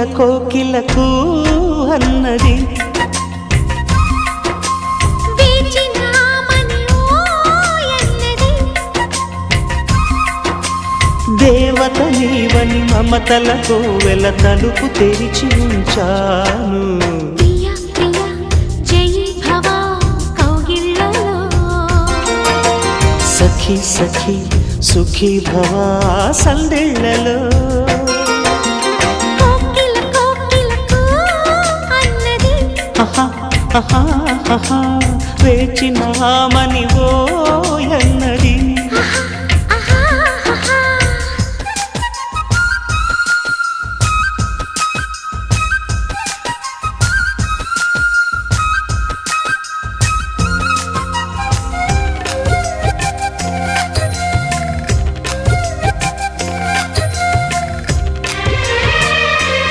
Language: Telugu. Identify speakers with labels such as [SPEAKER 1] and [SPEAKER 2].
[SPEAKER 1] కోకిలకు అన్నది దేవత నీవని మమతలతో వెల తలుపు తెరిచి ఉంచాను. సఖీ సఖీ సుఖీ భవా సందెళ్ళలో వేచినామని ఓ